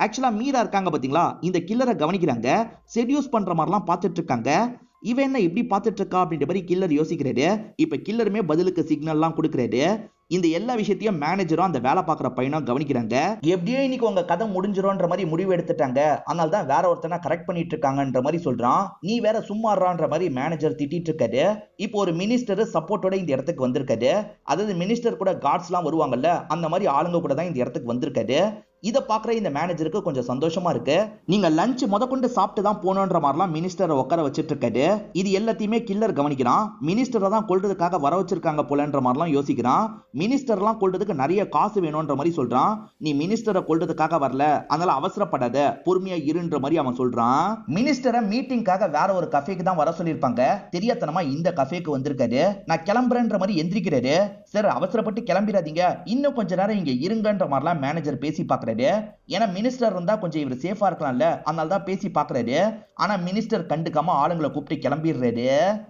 Speaker 1: ஆக்சுவலா மீரா இருக்காங்க பாத்தீங்களா, இந்த கில்லரை கவனிக்கிறாங்க. செடியூஸ் பண்ற மாதிரிலாம் பார்த்துட்டு இருக்காங்க. இவன் என்ன இப்படி பார்த்துட்டு இருக்கா அப்படின்ற மாதிரி கில்லர் யோசிக்கிறாரு. இப்ப கில்லருமே பதிலுக்கு சிக்னல்லாம் கொடுக்கிறாரு. இந்த எல்லா விஷயத்தையும் மேனேஜரும் அந்த வேலை பார்க்குற பையனும் கவனிக்கிறாங்க. எப்படியோ இன்னைக்கு உங்க கதை முடிஞ்சிரும்ன்ற மாதிரி முடிவு எடுத்துட்டாங்க, அதனால தான் வேற ஒருத்தனை கரெக்ட் பண்ணிட்டு இருக்காங்கன்ற மாதிரி சொல்றான். நீ வேற சும்மாறான்ற மாதிரி மேனேஜர் திட்டிட்டு இருக்காரு. இப்போ ஒரு மினிஸ்டர் சப்போர்ட்டோட இந்த இடத்துக்கு வந்திருக்காரு. அதாவது மினிஸ்டர் கூட கார்ட்ஸ் எல்லாம் வருவாங்கல்ல, அந்த மாதிரி ஆளுங்க கூட தான் இந்த இடத்துக்கு வந்திருக்காரு. இதை பாக்குற இந்த மேனேஜருக்கு கொஞ்சம் சந்தோஷமா இருக்கு. நீங்க லஞ்ச் முதற்கொண்டு சாப்பிட்டு தான் போனோன்ற மாதிரிலாம் மினிஸ்டரை உட்கார வச்சிட்டு இருக்காரு. இது எல்லாத்தையுமே கில்லர் கவனிக்கிறான். மினிஸ்டரை தான் கொல்றதுக்காக வர வச்சிருக்காங்க போலன்ற மாதிரிலாம் யோசிக்கிறான். மினிஸ்டர்லாம் கொல்றதுக்கு நிறைய காசு வேணும்ன்ற மாதிரி சொல்றான். நீ மினிஸ்டரை கொல்றதுக்காக வரல, அதனால அவசரப்படாத, பொறுமையா இருன்ற மாதிரி அவன் சொல்றான். மினிஸ்டரை மீட்டிங்காக வேற ஒரு கஃபேக்கு தான் வர சொல்லியிருப்பாங்க. தெரியாதனமா இந்த கஃபேக்கு வந்திருக்காரு. நான் கிளம்புறேன்ற மாதிரி எந்திரிக்கிறாரு. சார், அவசரப்பட்டு கிளம்பிடாதீங்க, இன்னும் கொஞ்ச நேரம் இங்க இருங்கன்ற மாதிரிலாம் மேனேஜர் பேசி பாக்குறாரு. ஏன்னா மினிஸ்டர் இருந்தா கொஞ்சம் இவர் சேஃபா இருக்கலாம்ல, அதனால தான் பேசி பாக்குறாரு. ஆனா மினிஸ்டர் கண்டுக்காம ஆளுங்களை கூப்பிட்டு கிளம்பிடுறாரு.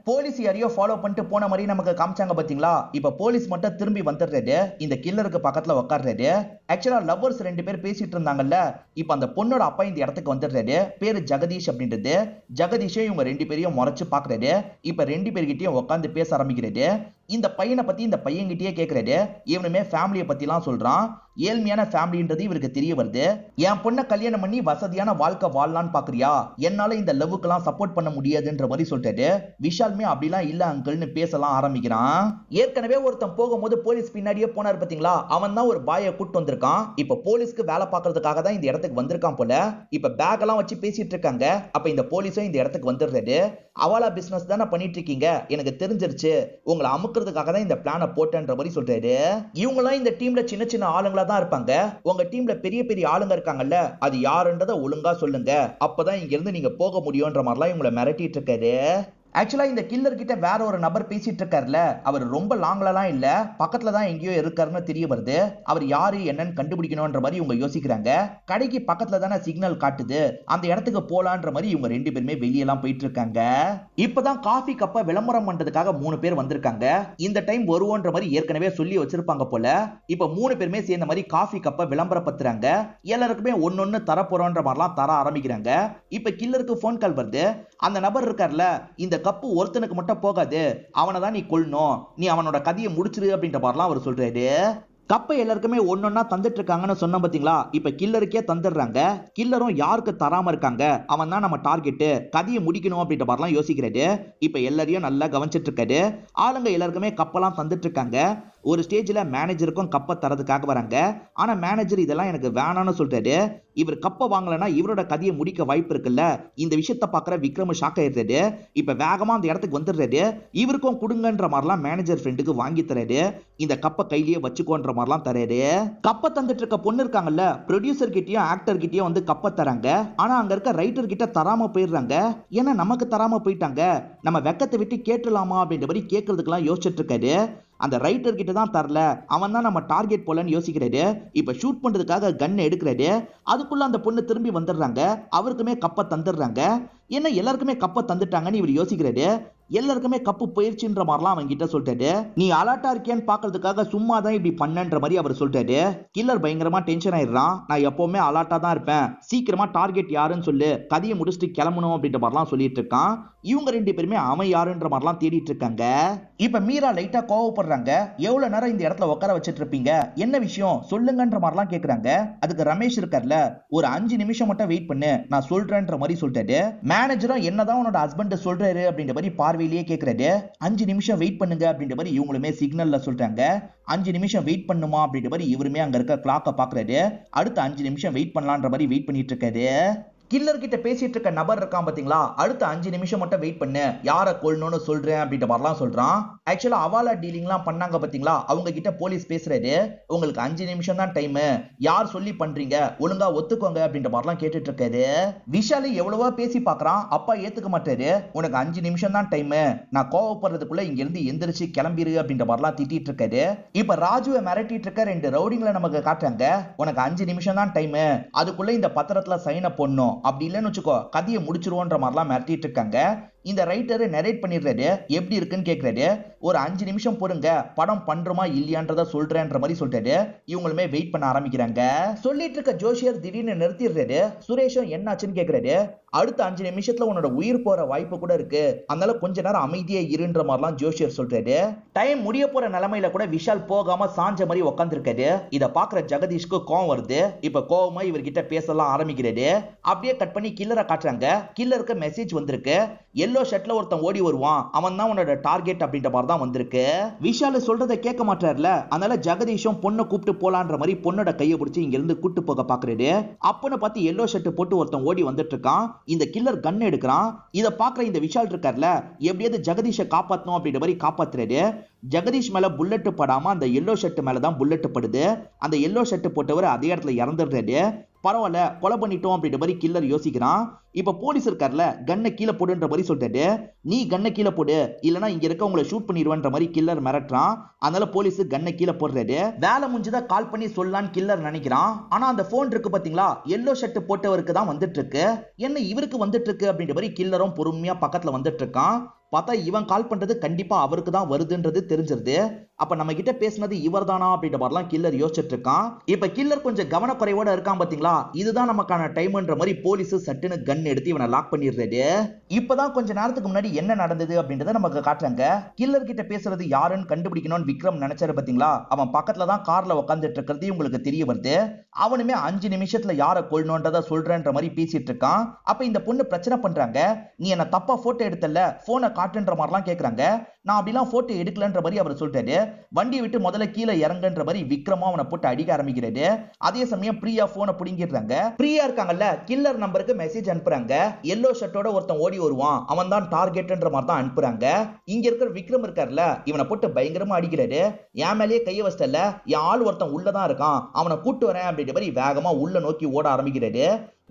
Speaker 1: போலீஸ் யாரையோ ஃபாலோ பண்ணிட்டு போன மாதிரி நமக்கு காமிச்சாங்க பாத்தீங்களா. இப்ப போலீஸ் மட்டும் திரும்பி வந்துடுறாரு. இந்த கில்லருக்கு பக்கத்துல உட்கார்றாரு. ஆக்சுவலா லவ்வர்ஸ் ரெண்டு பேர் பேசிட்டு இருந்தாங்கல்ல, இப்ப அந்த பொண்ணோட அப்பா இந்த இடத்துக்கு வந்துடுறாரு. பேரு ஜெகதீஷ் அப்படின்றது. ஜெகதீஷே இவங்க ரெண்டு பேரையும் முறைச்சு பாக்குறாரு. இப்ப ரெண்டு பேர்கிட்டயும் உட்காந்து பேச ஆரம்பிக்கிறாரு. இந்த பையனை பத்தி இந்த பையன்கிட்டயே கேட்கிறாரு. இவனுமே ஃபேமிலியை பத்தி எல்லாம் சொல்றான். ஏழ்மையான ஃபேமிலின்றது இவருக்கு தெரிய வருது. என் பொண்ணை கல்யாணம் பண்ணி வசதியான வாழ்க்கை வாழலான்னு பாக்குறியா, என்னால இந்த லவ்வுக்கெல்லாம் சப்போர்ட் பண்ண முடியாதுன்ற மாதிரி சொல்லிட்டாரு. விஷாலுமே அப்படிலாம் இல்ல அங்கிள்னு பேசலாம் ஆரம்பிக்கிறான். ஏற்கனவே ஒருத்தன் போகும்போது போலீஸ் பின்னாடியே போனார் பாத்தீங்களா, அவன் தான் ஒரு பாயை கூட்டு வந்திருக்கான். இப்ப போலீஸ்க்கு வேலை பார்க்கறதுக்காக தான் இந்த இடத்துக்கு வந்திருக்கான் போல. இப்ப பேக் எல்லாம் வச்சு பேசிட்டு இருக்காங்க. அப்ப இந்த போலீஸும் இந்த இடத்துக்கு வந்துடுறாரு. அவளா பிசினஸ் தானே பண்ணிட்டு இருக்கீங்க, எனக்கு தெரிஞ்சிருச்சு, உங்களை அமுக்கிறதுக்காக தான் இந்த பிளானை போட்டேன்ற மாதிரி சொல்றாரு. இவங்கெல்லாம் இந்த டீம்ல சின்ன சின்ன ஆளுங்களா தான் இருப்பாங்க. உங்க டீம்ல பெரிய பெரிய ஆளுங்க இருக்காங்கல்ல, அது யாருன்றதை ஒழுங்கா சொல்லுங்க, அப்பதான் இங்க இருந்து நீங்க போக முடியும்ன்ற மாதிரிலாம் இவங்களை மிரட்டிட்டு இருக்காரு. ஆக்சுவலா இந்த கில்லர் கிட்ட வேற ஒரு நபர் பேசிட்டு இருக்காருல, அவர் ரொம்ப லாங்லலாம் இல்ல, பக்கத்துல தான் எங்கேயோ இருக்காருன்னு தெரிய வருது. அவர் யாரு என்னன்னு கண்டுபிடிக்கணும்ன்ற மாதிரி இவங்க யோசிக்கிறாங்க. கடைக்கு பக்கத்துல தானே சிக்னல் காட்டுது, அந்த இடத்துக்கு போலான்ற மாதிரி இவங்க ரெண்டு பேருமே வெளியெல்லாம் போயிட்டு இருக்காங்க. இப்பதான் காஃபி கப்பை விளம்பரம் பண்றதுக்காக 3 பேர் வந்திருக்காங்க. இந்த டைம் வருவோன்ற மாதிரி ஏற்கனவே சொல்லி வச்சிருப்பாங்க போல. இப்ப 3 பேருமே சேர்ந்த மாதிரி காஃபி கப்பை விளம்பரப்படுத்துறாங்க. எல்லாருக்குமே ஒன்னொன்னு தர போறோன்ற மாதிரிலாம் தர ஆரம்பிக்கிறாங்க. இப்ப கில்லருக்கு போன் கால் வருது. அந்த நபர் இருக்கார்ல, இந்த கப்பு ஒருத்தனுக்கு மட்டும் போகாது, அவனை தான் நீ கொல்லணும், நீ அவனோட கதையை முடிச்சிரு அப்படின்ற மாதிரிலாம் அவர் சொல்றாரு. கப்பை எல்லாருக்குமே ஒன்னொன்னா தந்துட்டு இருக்காங்கன்னு சொன்ன பாத்தீங்களா, இப்ப கில்லருக்கே தந்துடுறாங்க. கில்லரும் யாருக்கு தராம இருக்காங்க, அவன் தான் நம்ம டார்கெட், கதையை முடிக்கணும் அப்படின்ற மாதிரிலாம் யோசிக்கிறாரு. இப்ப எல்லாரையும் நல்லா கவனிச்சிட்டு இருக்காரு. ஆளுங்க எல்லாருக்குமே கப்பெல்லாம் தந்துட்டு இருக்காங்க. ஒரு ஸ்டேஜ்ல மேனேஜருக்கும் கப்பை தரதுக்காக வராங்க. ஆனா மேனேஜர் இதெல்லாம் எனக்கு வேணான்னு சொல்றாரு. இவர் கப்பை வாங்கலன்னா இவரோட கதையை முடிக்க வாய்ப்பு இருக்குல்ல. இந்த விஷயத்த பாக்குற விக்ரம் ஷாக் ஆயிடுறாரு. இப்ப வேகமா அந்த இடத்துக்கு வந்துடுறாரு. இவருக்கும் கொடுங்கன்ற மாதிரிலாம் மேனேஜர் ஃப்ரெண்டுக்கு வாங்கி தராரு. இந்த கப்பை கையிலேயே வச்சுக்கோன்ற மாதிரிலாம் தராரு. கப்பை தந்துட்டு இருக்க பொண்ணு இருக்காங்கல்ல, ப்ரொடியூசர் கிட்டயும் ஆக்டர் கிட்டயும் வந்து கப்பை தராங்க. ஆனா அங்க இருக்க ரைட்டர் கிட்ட தராம போயிடுறாங்க. ஏன்னா நமக்கு தராம போயிட்டாங்க, நம்ம வெக்கத்தை விட்டு கேட்டலாமா அப்படின்ற மாதிரி கேட்கறதுக்கெல்லாம் யோசிச்சுட்டு இருக்காரு. அந்த ரைட்டர் கிட்ட தான் தரல, அவன் தான் நம்ம டார்கெட் போலன்னு யோசிக்கிறாரு. இப்ப ஷூட் பண்றதுக்காக கன் எடுக்கிறாரு. அதுக்குள்ள அந்த பொண்ணு திரும்பி வந்துடுறாங்க. அவருக்குமே கப்பை தந்துடுறாங்க. ஏன்னா எல்லாருக்குமே கப்பை தந்துட்டாங்கன்னு இவர் யோசிக்கிறாரு. எல்லாருக்குமே கப்பு போயிருச்சுன்ற மாதிரிலாம் அவங்க கிட்ட சொல்லிட்டாரு. நீ அலர்ட்டா இருக்கியான்னு பாக்குறதுக்காக சும்மா தான் இப்படி பண்ணன்ற மாதிரி அவர் சொல்லிட்டாரு. கில்லர் பயங்கரமா டென்ஷன் ஆயிடுறான். நான் எப்பவுமே அலர்ட்டா தான் இருப்பேன், சீக்கிரமா டார்கெட் யாருன்னு சொல்லு, கதையை முடிச்சுட்டு கிளம்பணும் அப்படின்ற மாதிரிலாம் சொல்லிட்டு இருக்கான். இவங்க ரெண்டு பேருமே அவன் யாருன்ற மாதிரிலாம் தேடிட்டு இருக்காங்க. இப்ப மீரா லைட்டா கோவப்படுறாங்க. எவ்வளவு நேரம் இந்த இடத்துல உட்கார வச்சிட்டு இருப்பீங்க, என்ன விஷயம் சொல்லுங்கன்ற மாதிரிலாம் கேக்குறாங்க. அதுக்கு ரமேஷ் இருக்கார்ல, ஒரு 5 நிமிஷம் மட்டும் வெயிட் பண்ணு, நான் சொல்றேன்ற மாதிரி சொல்லிட்டாரு. மேனேஜரும் என்னதான் உன்னோட ஹஸ்பண்ட் சொல்றாரு அப்படின்ற மாதிரி பார்வையிலேயே கேக்குறாரு. 5 நிமிஷம் வெயிட் பண்ணுங்க அப்படின்ற மாதிரி இவங்களுமே சிக்னல்ல சொல்றாங்க. 5 நிமிஷம் வெயிட் பண்ணுமா அப்படின்ற மாதிரி இவருமே அங்க இருக்க கிளாக்க பாக்குறாரு. அடுத்த 5 நிமிஷம் வெயிட் பண்ணலான்ற மாதிரி வெயிட் பண்ணிட்டு இருக்காரு. கில்லர் கிட்ட பேசிட்டு இருக்க நபர் இருக்கான் பாத்தீங்களா, அடுத்த 5 நிமிஷம் மட்டும் வெயிட் பண்ணு, யார கொல்லணும்னு சொல்றேன் அப்படின்ற மாதிரிலாம் சொல்றான். ஆக்சுவலா அவாலா டீலிங்லாம் பண்ணாங்க பாத்தீங்களா, அவங்க கிட்ட போலீஸ் பேசுறாரு. உங்களுக்கு 5 நிமிஷம் தான் டைம், யார் சொல்லி பண்றீங்க, ஒழுங்கா ஒத்துக்கோங்க அப்படின்ற மாதிரிலாம் கேட்டுட்டு இருக்காரு. விஷாலு எவ்வளவோ பேசி பாக்குறான், அப்பா ஏத்துக்க மாட்டாரு. உனக்கு 5 நிமிஷம் தான் டைம், நான் கோவப்படுறதுக்குள்ள இங்க இருந்து எந்திரிச்சு கிளம்பிரு அப்படின்ற மாதிரிலாம் திட்டிட்டு இருக்காரு. இப்ப ராஜுவை மிரட்டிட்டு இருக்க 2 ரவுடிங்களை நமக்கு காட்டுறாங்க. உனக்கு 5 நிமிஷம் தான் டைம், அதுக்குள்ள இந்த பத்திரத்துல சைன போடணும், அப்படி இல்லைன்னு வச்சுக்கோ கதையை முடிச்சிருவோன்ற மாதிரிலாம் மிரட்டிட்டு இருக்காங்க. இந்த ரைட்டர் நரேட் பண்ணிடுறாரு. எப்படி இருக்குன்னு கேக்குறாரு. ஒரு 5 நிமிஷம் பொறுங்க, படம் பண்றோமா இல்லையான்றத சொல்றேன்ற மாதிரி சொல்றாரு. இவங்களுமே வெயிட் பண்ண ஆரம்பிக்கிறாங்க. சொல்லிட்டு இருக்க ஜோஷியர் திடீர்னு நிறுத்திடுறாரு. சுரேஷும் என்னாச்சுன்னு கேக்குறாரு. அடுத்த 5 நிமிஷத்துல உன்னோட உயிர் போற வாய்ப்பு கூட இருக்கு, அதனால கொஞ்ச நேரம் அமைதியா இருன்ற மாதிரிலாம் ஜோஷியர் சொல்றாரு. டைம் முடிய போற நிலைமையில கூட விஷால் போகாம சாஞ்ச மாதிரி உட்காந்துருக்காரு. இத பாக்குற ஜெகதீஷ்க்கு கோவம் வருது. இப்ப கோவமா இவர்கிட்ட பேசலாம் ஆரம்பிக்கிறாரு. அப்படியே கட் பண்ணி கில்லரை காட்டுறாங்க. கில்லருக்கு மெசேஜ் வந்திருக்கு. எல்லோ ஷர்ட்ல ஒருத்தன் ஓடி வருவான், அவன் தான் உன்னோட டார்கெட் அப்படின்ற மாதிரி தான் வந்திருக்கு. விஷால் சொல்றதை கேட்க மாட்டார்ல, அதனால ஜெகதீஷும் பொண்ணை கூப்பிட்டு போலான்ற மாதிரி பொண்ணோட கையை பிடிச்சி இங்க இருந்து கூட்டு போக பாக்குறாரு. அப்பன்னு பார்த்து எல்லோ ஷர்ட் போட்டு ஒருத்தன் ஓடி வந்துட்டு இருக்கான். இந்த கில்லர் கன் எடுக்கிறான். இத பாக்குற இந்த விஷால் இருக்கார்ல, எப்படியாவது ஜெகதீஷை காப்பாத்தணும் அப்படின்ற மாதிரி காப்பாத்துறாரு. ஜெகதீஷ் மேல புல்லட் படாம அந்த எல்லோ ஷர்ட் மேலதான் புல்லட் படுது. அந்த எல்லோ ஷர்ட் போட்டவர் அதே இடத்துல இறந்துடுறாரு. பரவாயில்ல, கொலை பண்ணிட்டோம் அப்படின்ற மாதிரி கில்லர் யோசிக்கிறான். இப்ப போலீஸ் இருக்கார்ல, கண்ணை கீழே போடுன்ற மாதிரி சொல்லிட்டாரு. நீ கண்ணை கீழே போடு, இல்லனா இங்க இருக்க உங்களை ஷூட் பண்ணிடுவேன்ற மாதிரி கில்லர் மிரட்டுறான். அதனால போலீஸ் கண்ணை கீழே போடுறாரு. வேலை முடிஞ்சதா கால் பண்ணி சொல்லலான்னு கில்லர் நினைக்கிறான். ஆனா அந்த போன் இருக்கு பாத்தீங்களா, எல்லோ ஷர்ட் போட்டவருக்கு தான் வந்துட்டு இருக்கு. என்ன இவருக்கு வந்துட்டு இருக்கு அப்படின்ற மாதிரி கில்லரும் பொறுமையா பக்கத்துல வந்துட்டு இருக்கான். பார்த்தா இவன் கால் பண்றது கண்டிப்பா அவருக்கு தான் வருதுன்றது தெரிஞ்சிருது. அப்ப நம்ம கிட்ட பேசினது இவர் தானா அப்படின்ற மாதிரிலாம் கில்லர் யோசிச்சுட்டு இருக்கான். இப்ப கில்லர் கொஞ்சம் கவனக்குறைவோட இருக்கான் பாத்தீங்களா, இதுதான் நமக்கான டைம்ன்ற மாதிரி போலீஸ் சட்டுன்னு கன் எடுத்து இவனை லாக் பண்ணிடுறாரு. இப்பதான் கொஞ்ச நேரத்துக்கு முன்னாடி என்ன நடந்தது அப்படின்றத நமக்கு காட்டுறாங்க. கில்லர் கிட்ட பேசுறது யாருன்னு கண்டுபிடிக்கணும்னு விக்ரம் நினைச்சாரு பாத்தீங்களா, அவன் பக்கத்துல தான் கார்ல உட்காந்துட்டு இருக்கிறது உங்களுக்கு தெரிய வருது. அவனுமே 5 நிமிஷத்துல யார கொல்லணும்ன்றத சொல்றேன்ற மாதிரி பேசிட்டு இருக்கான். அப்ப இந்த பொண்ணு பிரச்சனை பண்றாங்க. நீ என்ன தப்பா போட்டோ எடுத்தல, போனை காட்டுன்ற மாதிரிலாம் கேக்குறாங்க. நான் அப்படிலாம் போட்டோ எடுக்கலன்ற மாதிரி அவர் சொல்றாரு. வண்டியை விட்டு முதல்ல கீழே இறங்குன்ற மாதிரி விக்ரமா அவனை போட்டு அடிக்க ஆரம்பிக்கிறாரு. அதே சமயம் பிரியா போனை புடிங்கிடுறாங்க. பிரியா இருக்காங்கல்ல, கில்லர் நம்பருக்கு மெசேஜ் அனுப்புறாங்க. எல்லோ ஷர்ட்டோட ஒருத்தன் ஓடி வருவான், அவன் தான் டார்கெட்ன்ற மாதிரி தான் அனுப்புறாங்க. இங்க இருக்கிற விக்ரம் இருக்கார்ல, இவனை போட்டு பயங்கரமா அடிக்கிறாரு. என் மேலேயே கைய வச்சிட்டல, என் ஆள் ஒருத்தன் உள்ளதான் இருக்கான், அவனை கூட்டு வரேன் அப்படின்ற மாதிரி வேகமா உள்ள நோக்கி ஓட ஆரம்பிக்கிறாரு.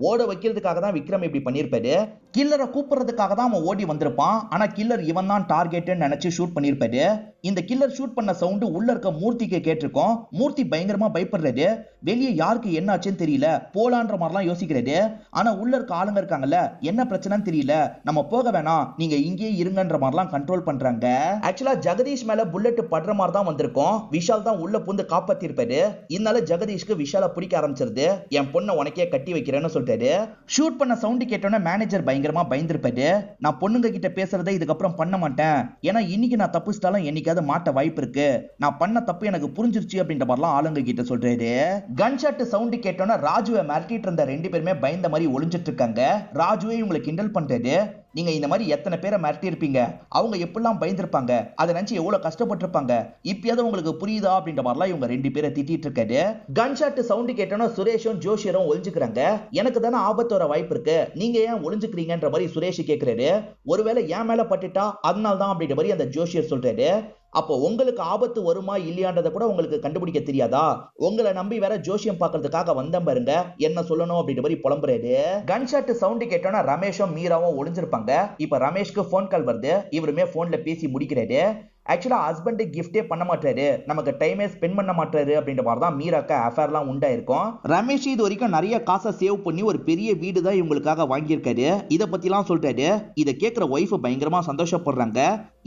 Speaker 1: ஓட வைக்கிறதுக்காக தான் விக்ரம் இப்படி பண்ணிருப்பாரு. கில்லரை கூப்பிடுறதுக்காக தான் அவன் ஓடி வந்திருப்பான். ஆனா கில்லர் இவன் தான் டார்கெட் நினைச்சு ஷூட் பண்ணிருப்பாரு. இந்த கில்லர் ஷூட் பண்ண சவுண்ட் உள்ள இருக்க மூர்த்திக்கு கேட்டிருக்கோம். மூர்த்தி பயங்கரமா பயப்படுறாரு. வெளியே யாருக்கு என்ன ஆச்சுன்னு தெரியல, போலான்ற மாதிரிலாம் யோசிக்கிறாரு. ஆனா உள்ள இருக்க ஆளுங்க இருக்காங்கல்ல, என்ன பிரச்சனைன்னு தெரியல, நம்ம போக வேணாம், நீங்க இங்கேயே இருங்கன்ற மாதிரிலாம் கண்ட்ரோல் பண்றாங்க. ஆக்சுவலா ஜெகதீஷ் மேல புல்லட் படுற மாதிரி தான் வந்திருக்கும். விஷால் தான் உள்ள புந்து காப்பாத்திருப்பாரு. இதனால ஜெகதீஷ்க்கு விஷால பிடிக்க ஆரம்பிச்சிருது. என் பொண்ணை உனக்கே கட்டி வைக்கிறேன்னு சொல்லிட்டாரு. ஷூட் பண்ண சவுண்ட் கேட்டோன்னே மேனேஜர் பயங்கரமா பயந்துருப்பாரு. நான் பொண்ணுங்க கிட்ட பேசுறதை இதுக்கப்புறம் பண்ண மாட்டேன், ஏன்னா இன்னைக்கு நான் தப்புச்சிட்டாலும் என்னைக்காவது மாட்ட வாய்ப்பு இருக்கு, நான் பண்ண தப்பு எனக்கு புரிஞ்சிருச்சு அப்படின்ற மாதிரிலாம் ஆளுங்க கிட்ட சொல்றாரு. கன்ஷாட் சவுண்ட் கேட்டோன்னா ராஜுவை மிரட்டிட்டு இருந்த 2 பேருமே பயந்த மாதிரி ஒளிஞ்சிட்டு இருக்காங்க. ராஜுவே இவங்களை கிண்டல் பண்றாரு. நீங்க இந்த மாதிரி எத்தனை பேரை மிரட்டி இருப்பீங்க, அவங்க எப்படிலாம் பயந்துருப்பாங்க, அதை நினைச்சு எவ்வளவு கஷ்டப்பட்டிருப்பாங்க, இப்பயாவது உங்களுக்கு புரியுதா அப்படின்ற மாதிரிலாம் இவங்க 2 பேரை திட்டிட்டு இருக்காரு. கன்ஷாட் சவுண்ட் கேட்டோன்னா சுரேஷும் ஜோஷியரும் ஒளிஞ்சுக்கிறாங்க. எனக்கு தானே ஆபத்து வர வாய்ப்பு இருக்கு, நீங்க ஏன் ஒளிஞ்சுக்கிறீங்கன்ற மாதிரி சுரேஷ் கேட்கிறாரு. ஒருவேளை என் மேல பட்டுட்டா அதனால தான் அப்படின்ற மாதிரி அந்த ஜோஷியர் சொல்றாரு. அப்போ உங்களுக்கு ஆபத்து வருமா இல்லையான்றத கூட உங்களுக்கு கண்டுபிடிக்க தெரியாதா, உங்களை நம்பி வேற ஜோசியம் பாக்குறதுக்காக வந்தேன் பாருங்க, என்ன சொல்லணும் அப்படின்ற மாதிரி புலம்புறாரு. கன்ஷாட் சவுண்ட் கேட்டோன்னா ரமேஷும் மீராவும் ஒளிஞ்சிருப்பாங்க. இப்ப ரமேஷ்க்கு போன் கால் வருது. இவருமே போன்ல பேசி முடிக்கிறாரு. ஆக்சுவலா ஹஸ்பண்ட் கிஃப்டே பண்ண மாட்டாரு, நமக்கு டைமே ஸ்பெண்ட் பண்ண மாட்டாரு அப்படின்ற மாதிரி தான் மீராக்கு அஃபேர்லாம் உண்டாயிருக்கும். ரமேஷ் இது வரைக்கும் நிறைய காசை சேவ் பண்ணி ஒரு பெரிய வீடு தான் இவங்களுக்காக வாங்கியிருக்காரு. இதை பத்திலாம் சொல்றாரு. இதை கேட்கிற ஒய்ஃப் பயங்கரமா சந்தோஷப்படுறாங்க.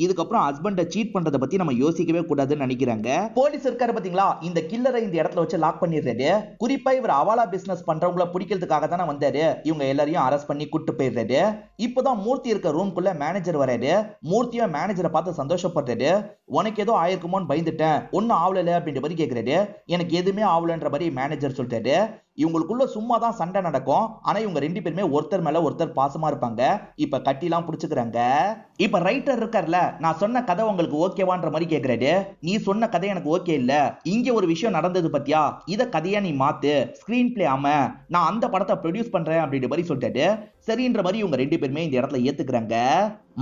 Speaker 1: இதுக்கப்புறம் ஹஸ்பண்டை சீட் பண்றதை பத்தி நம்ம யோசிக்கவே கூடாதுன்னு நினைக்கிறாங்க. போலீஸ் இருக்காரு பாத்தீங்களா, இந்த கில்லரை இந்த இடத்துல வச்சு லாக் பண்ணிடுறாரு. குறிப்பா இவர் அவாலா பிசினஸ் பண்றவங்கள பிடிக்கிறதுக்காக தானே வந்தாரு. இவங்க எல்லாரையும் அரெஸ்ட் பண்ணி கூட்டு போயிடுறாரு. இப்பதான் மூர்த்தி இருக்க ரூம்குள்ள மேனேஜர் வராரு. மூர்த்தியும் மேனேஜரை பார்த்து சந்தோஷப்படுறாரு. உனக்கு ஏதோ ஆயிருக்குமோன்னு பயந்துட்டேன், ஒன்னும் ஆவல அப்படின்ற மாதிரி கேட்கிறாரு. எனக்கு எதுவுமே ஆவலன்ற மாதிரி மேனேஜர் சொல்லிட்டாரு. இவங்களுக்குள்ள சும்மா தான் சண்டை நடக்கும். ஆனா இவங்க ரெண்டு பேருமே ஒருத்தர் மேல ஒருத்தர் பாசமா இருப்பாங்க. இப்ப கட்டிலாம் புடிச்சுக்கிறாங்க. இப்ப ரைட்டர் இருக்கார்ல, நான் சொன்ன கதை உங்களுக்கு ஓகேவான்ற மாதிரி கேக்குறாரு. நீ சொன்ன கதை எனக்கு ஓகே இல்ல, இங்க ஒரு விஷயம் நடந்தது பத்தியா, இத கதையா நீ மாத்து, ஸ்கிரீன் பிளே ஆம நான் அந்த படத்தை ப்ரொடியூஸ் பண்றேன் அப்படின்ற மாதிரி சொல்லிட்டாரு. சரின்ற மாதிரி இவங்க ரெண்டு பேருமே இந்த இடத்துல ஏத்துக்கிறாங்க.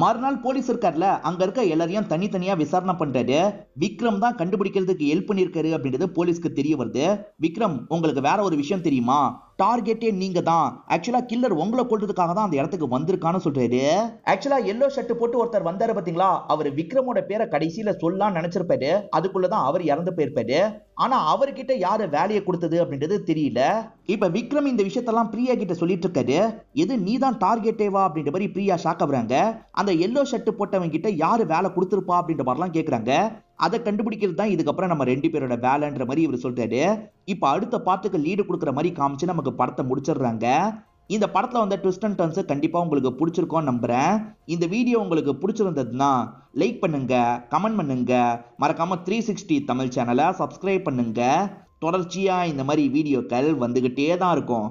Speaker 1: மறுநாள் போலீஸ் இருக்கார்ல, அங்க இருக்க எல்லாரையும் தனித்தனியா விசாரணை பண்றாரு. விக்ரம் தான் கண்டுபிடிக்கிறதுக்கு ஹெல்ப் பண்ணிருக்காரு அப்படின்றது போலீஸ்க்கு தெரிய வருது. விக்ரம், உங்களுக்கு வேற ஒரு விஷயம் தெரியுமா, டார்கெட்டே நீங்க தான். ஆக்சுவலா கில்லர் உங்களை கொல்றதுக்காக தான் அந்த இடத்துக்கு வந்திருக்கான்னு சொல்றாரு. ஆக்சுவலா எல்லோ ஷர்ட் போட்டு ஒருத்தர் வந்தாரு பாத்தீங்களா, அவர் விக்ரமோட பேரை கடைசியில சொல்லலாம் நினைச்சிருப்பாரு. அதுக்குள்ளதான் அவர் இறந்து போயிருப்பாரு. ஆனா அவர்கிட்ட யாரு வேலையை கொடுத்தது அப்படின்றது தெரியல. இப்ப விக்ரம் இந்த விஷயத்தெல்லாம் பிரியா கிட்ட சொல்லிட்டு இருக்காரு. எது நீதான் டார்கெட்டேவா அப்படின்ற மாதிரி பிரியா ஷாக் ஆகுறாங்க. அந்த எல்லோ ஷர்ட் போட்டவங்க கிட்ட யாரு வேலை கொடுத்திருப்பா அப்படின்ற மாதிரிலாம் கேக்குறாங்க. அதை கண்டுபிடிக்கிறது தான் இதுக்கப்புறம் நம்ம ரெண்டு பேரோட வேலைன்ற மாதிரி இவர் சொல்றாரு. இப்ப அடுத்த பாட்டுக்கு லீடு கொடுக்குற மாதிரி காமிச்சு நமக்கு படத்தை முடிச்சிடுறாங்க. இந்த படத்துல வந்த ட்விஸ்ட் அண்ட் டர்ன்ஸ் கண்டிப்பா உங்களுக்கு பிடிச்சிருக்கும் நம்புறேன். இந்த வீடியோ உங்களுக்கு பிடிச்சிருந்ததுன்னா லைக் பண்ணுங்க, கமெண்ட் பண்ணுங்க, மறக்காம 360 தமிழ் சேனலை சப்ஸ்கிரைப் பண்ணுங்க. தொடர்ச்சியா இந்த மாதிரி வீடியோக்கள் வந்துகிட்டே தான் இருக்கும்.